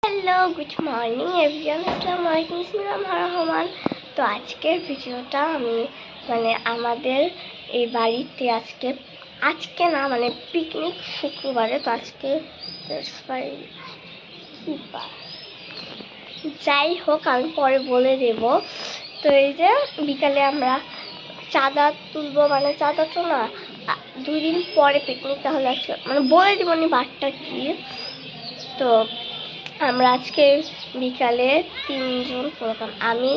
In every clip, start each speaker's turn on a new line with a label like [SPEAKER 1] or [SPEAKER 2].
[SPEAKER 1] Hello, good morning everyone. আসসালামু আলাইকুম, বিসমিল্লাহির রহমান। তো আজকের ভিডিওটা আমি আমাদের এই বাড়িতে আজকে না পিকনিক শুক্রবারে। তো আজকে যাই হোক, আমি পরে বলে দেব। তো এই যে বিকালে আমরা চাঁদা তুলবো, চাঁদা তো না, 2 দিন পরে পিকনিক। তাহলে আজকে বলে দিব নি বারটা কি। তো আমরা আজকে বিকালে 3 জন প্রোগ্রাম, আমি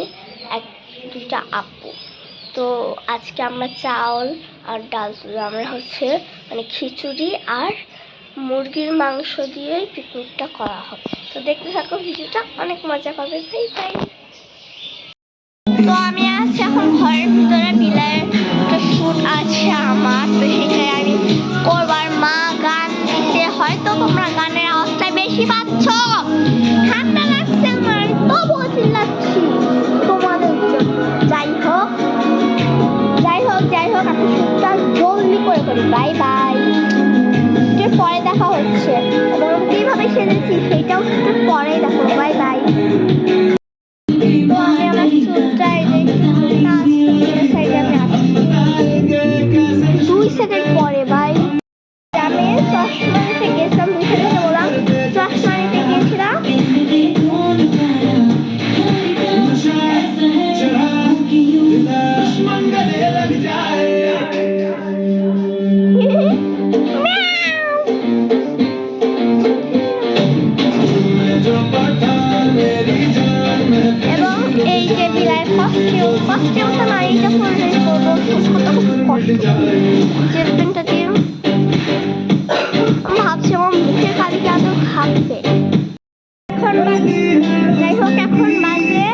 [SPEAKER 1] 2টা আপু। তো আজকে আমরা চাউল আর ডাল তুলবো। আমরা খিচুড়ি আর মুরগির মাংস দিয়ে পিকনিকটা করা হবে। তো দেখতে থাকো ভিডিওটা, অনেক মজা পাবে। By bye. তো আমি আছি এখন ঘরের ভিতরে, বিলায়ের একটা শুট আছে আমার, তো সেটাই আমি করবার। মা গান দিতে, হয়তো তোমরা গানের আওয়াজটা বেশি পাচ্ছ। ঠান্ডা লাগছে আমার, তবুও চিল্লাচ্ছি তোমাদের জন্য। যাই হোক আমি শুটটা জলদি করে করি। Bye bye. শুটের পরে দেখা হচ্ছে, এবং কিভাবে সেজেছি সেটাও শুটের পরেই দেখো। By bye. তো আমি আমার চুলটা সাইডে আমি আসছি 2 সেকেন্ড পরে। বাই। আমি চশমা নিতে গেছিলাম, 2 সেকেন্ড বললাম, চশমা নিতে গিয়েছিলাম। এবং এই যে বিলায় কস্টিউমটা না, এইটা পরে জেলপেনটা দিয়ে আমি ভাবছি আমার মুখের কালিকে আদৌ খাবে। যাই হোক, এখন বাজে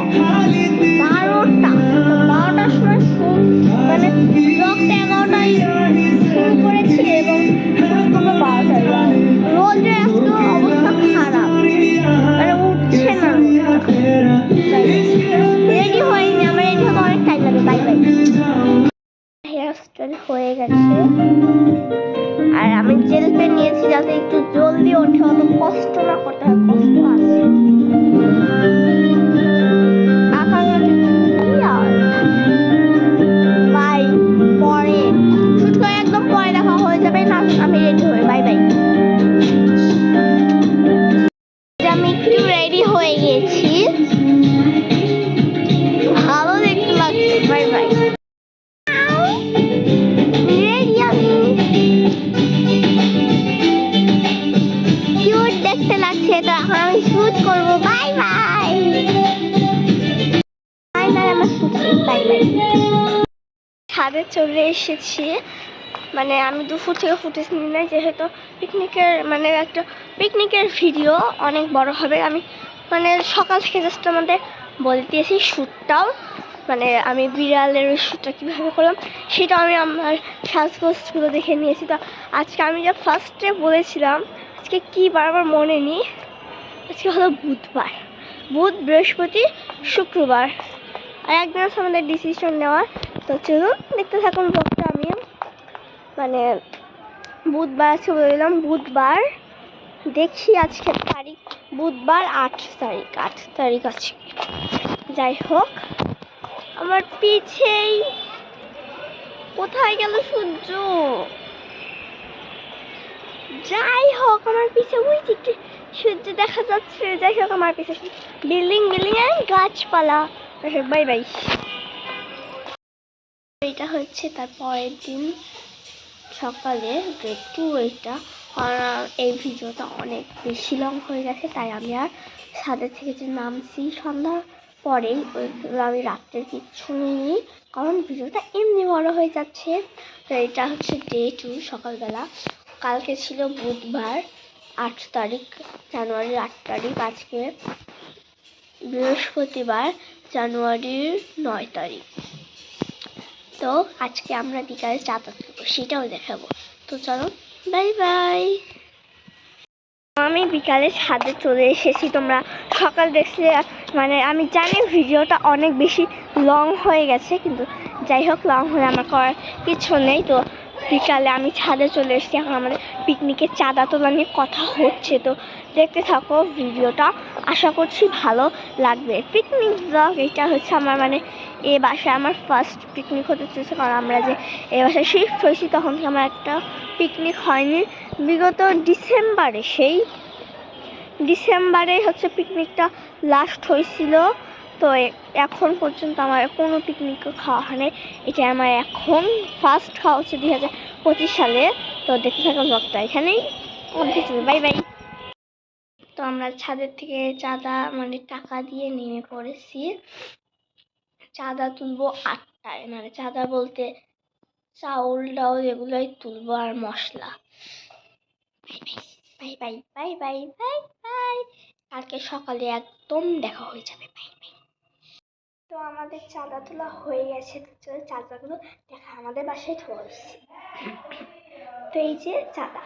[SPEAKER 1] 12টার সময় ব্লগটা 11টায় শুরু করেছি এবং 12টায়। রোদের আজকে অবস্থা খারাপ, উঠছে না। রেডি হয়নি, আমার রেডি হতে অনেক টাইম লাগে। Bye bye. হেয়ার স্টাইল হয়ে গেছে, আর আমি জেল পেন নিয়েছি যাতে একটু জলদি ওঠে, অত কষ্ট না করতে হয়। কষ্ট আছে। বাই, পরে শুট করে একদম পরে দেখা হয়ে যাবে না, আমি রেডি হই। Bye bye. আমি একটু রেডি হয়ে গেছি, ভালো দেখতে লাগছে। Bye bye. রেডি আমি, কিউট দেখতে লাগছে। তো এখন আমি শুট করবো। Bye bye. আমার শুট। Bye bye. ছাদে চলে এসেছি, আমি দুপুর থেকে ফুটেজ নিই নাই, যেহেতু পিকনিকের একটা পিকনিকের ভিডিও অনেক বড় হবে। আমি সকাল থেকে জাস্ট আমাদের বলে দিয়েছি। শ্যুটটাও আমি বিড়ালের শ্যুটটা কীভাবে করলাম সেটাও আমি আমার সাজগোজগুলো দেখে নিয়েছি। তো আজকে আমি যা ফার্স্টে বলেছিলাম, আজকে কী বার আমার মনে নেই। আজকে হলো বুধবার, বৃহস্পতি, শুক্রবার, আর একদিন আছে আমাদের ডিসিশন নেওয়ার। তো চলুন দেখতে থাকুন ব্লগটা। আমি বুধবার আছে বলে দিলাম, বুধবার দেখি আজকে তারিখ, বুধবার 8 তারিখ আছে। যাই হোক, আমার পিছেই কোথায় গেল সূর্য। যাই হোক, আমার পিছে ওই দিকে সূর্য দেখা যাচ্ছে। যাই হোক, আমার পিছে বিল্ডিং আর গাছপালা। Bye bye. এটা হচ্ছে তার পরের দিন সকালে ডে 2 এটা। আর এই ভিডিওটা অনেক বেশি লং হয়ে গেছে, তাই আমি আর ছাদের থেকে যে নামছি সন্ধ্যার পরেই, ওইগুলো আমি রাত্রের কিচ্ছু নিই, কারণ ভিডিওটা এমনি বড় হয়ে যাচ্ছে। তো এটা হচ্ছে ডে 2 সকালবেলা। কালকে ছিল বুধবার 8 তারিখ, জানুয়ারির 8 তারিখ। আজকে বৃহস্পতিবার, জানুয়ারির 9 তারিখ। তো আজকে আমরা বিকালে চাঁদা তুলবো, সেটাও দেখাবো। তো চলো, বাই বাই। আমি বিকালে ছাদে চলে এসেছি, তোমরা সকাল দেখলে আমি জানি ভিডিওটা অনেক বেশি লং হয়ে গেছে, কিন্তু যাই হোক, লং হলে আমার করার কিছু নেই। তো বিকালে আমি ছাদে চলে এসেছি, এখন আমাদের পিকনিকের চাঁদা তোলা নিয়ে কথা হচ্ছে। তো দেখতে থাকো ভিডিওটা, আশা করছি ভালো লাগবে। পিকনিক ব্লগ এটা হচ্ছে আমার মানে এই বাসায় আমার ফার্স্ট পিকনিক হতে চলেছে, কারণ আমরা যে এই বাসায় শিফট হয়েছি তখন থেকে আমার একটা পিকনিক হয়নি। বিগত ডিসেম্বরে হচ্ছে পিকনিকটা লাস্ট হয়েছিল। তো এখন পর্যন্ত আমার কোনো পিকনিক খাওয়া হয় নাই, এটা আমার এখন ফার্স্ট খাওয়া হচ্ছে 2025 সালে। তো দেখতে থাকা ব্লগটা এখানেই বাই বাই। তো আমরা ছাদের থেকে চাঁদা মানে টাকা দিয়ে নেমে পড়েছি, চাঁদা তুলবো 8টায়, মানে চাঁদা বলতে চাউল ডাউল এগুলোই তুলবো আর মশলা। Bye bye bye bye bye bye, কালকে সকালে একদম দেখা হয়ে যাবে। Bye bye. তো আমাদের চাঁদা তোলা হয়ে গেছে, চাঁদাগুলো দেখা আমাদের বাসায় ধরছি। তো এই যে চাঁদা,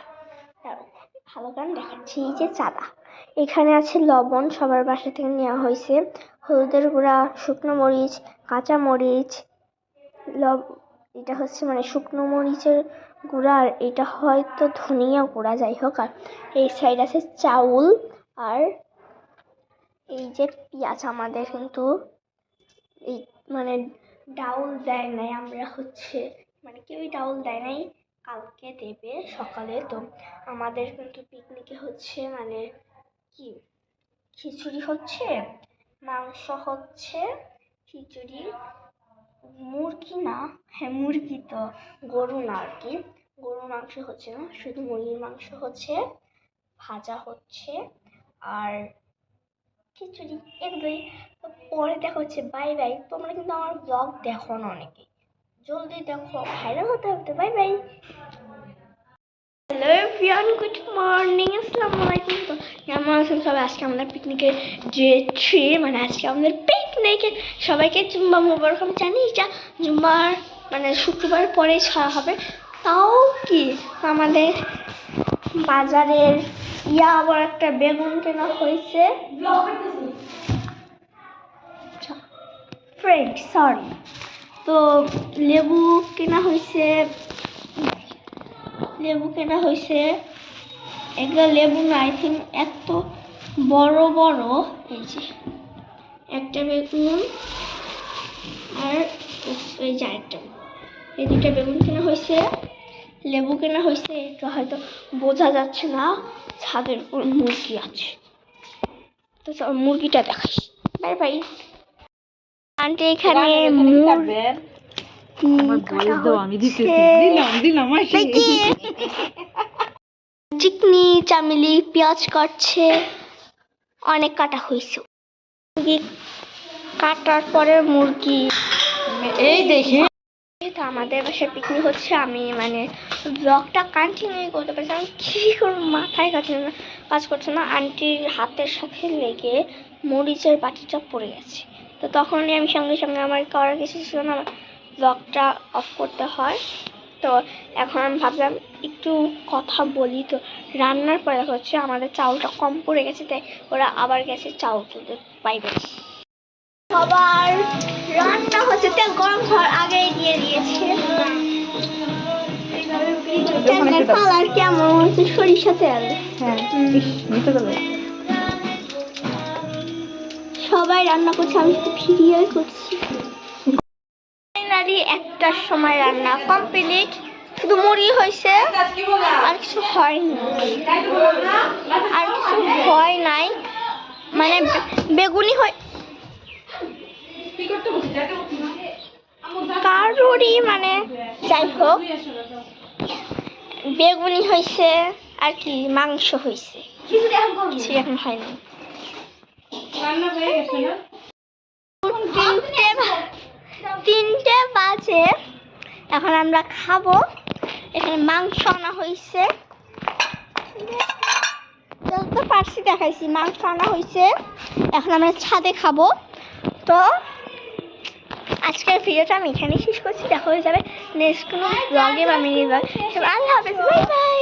[SPEAKER 1] ভালো গান দেখাচ্ছি, এই যে চাঁদা, এখানে আছে লবণ, সবার বাসা থেকে নেওয়া হয়েছে, হলুদের গুঁড়া, শুকনো মরিচ, কাঁচা মরিচ, এটা হচ্ছে মানে শুকনো মরিচের গুঁড়া, আর এটা হয়তো ধনিয়া গুঁড়া, যাই হোক। আর এই সাইড আছে চাউল, আর এই যে পেঁয়াজ। আমাদের কিন্তু এই মানে ডাউল দেয় নাই, আমরা হচ্ছে মানে কেউই ডাউল দেয় নাই, কালকে দেবে সকালে। তো আমাদের কিন্তু পিকনিকে হচ্ছে মানে কি খিচুড়ি হচ্ছে, মাংস হচ্ছে, খিচুড়ি, মুরগি না, হ্যাঁ মুরগি, তো গরু না আর কি, গরুর মাংস হচ্ছে না, শুধু মুরগির মাংস হচ্ছে, ভাজা হচ্ছে আর খিচুড়ি, এগুলোই। তো পরে দেখা হচ্ছে, বাই বাই। তোমরা কিন্তু আমার ব্লগ দেখো না অনেকে, জলদি দেখো, ভাইরাল হতে হতে। Bye bye. Hello everyone, good morning, আসসালামু আলাইকুম। তো কেমন আছেন সবাই? আজকে আমাদের পিকনিকের ডে 3, মানে আজকে আমাদের পিকনিকে সবাইকে জুম্মা মুবারক। আমি জানি এটা জুম্মার মানে শুক্রবার পরে ছাড়া হবে, তাও কি আমাদের বাজারের আবার একটা বেগুন কেনা হয়েছে, ফ্রেন্ড সরি। তো লেবু কেনা হয়েছে, এগুলো লেবু না, আই থিঙ্ক এত বড় বড়। এই যে একটা বেগুন আর এই যে আরেকটা, এই দুইটা বেগুন কেনা হয়েছে, লেবু কেনা হয়েছে। এটা হয়তো বোঝা যাচ্ছে না, ছাদের উপর মুরগি আছে, তো মুরগিটা দেখাই। Bye bye. আন্টি এখানে চিকনি চামেলি পেঁয়াজ কাটছে, অনেক কাটা হয়েছে। মুরগি কাটার পরে মুরগি এই দেখে। তো আমাদের বাসায় পিকনিক হচ্ছে, আমি মানে ব্লগটা কন্টিনিউ করতে পারছি, আমি কী করবো মাথায় কাজ করছে না। আন্টির হাতের সাথে লেগে মরিচের বাটিটা পড়ে গেছে, তো তখনই আমি সঙ্গে সঙ্গে, আমার করার কিছু ছিল না, আমার ব্লগটা অফ করতে হয়। তো এখন আমি ভাবলাম একটু কথা বলি। তো রান্নার পরে দেখা হচ্ছে আমাদের চাউলটা কম পড়ে গেছে, তাই ওরা আবার গেছে চাউল তুলতে। পাইবে আবার রান্না হচ্ছে, তেল গরম হওয়ার আগেই দিয়ে দিয়েছে। তেলের কালার কেমন হচ্ছে, সরিষা তেল। সবাই রান্না করছে, আমি শুধু ভিডিও করছি। ফাইনালি 1টার সময় রান্না কমপ্লিট, শুধু মুড়ি হয়েছে, আর কিছু হয়নি, মানে বেগুনি হয় কারোরই, মানে যাই হোক, বেগুনি হয়েছে আর কি, মাংস হয়েছে, কিছু এখন হয়নি। 3টে বাজে, এখন আমরা খাবো। এখানে মাংস আনা হয়েছে, তো পার্সি দেখাইছি, মাংস আনা হয়েছে, এখন আমরা ছাদে খাবো। তো আজকের ভিডিওটা আমি এখানেই শেষ করছি, দেখা হয়ে যাবে নেক্সট কোনো ব্লগে বা মিনি ব্লগ। আল্লাহ হাফেজ, বাই বাই।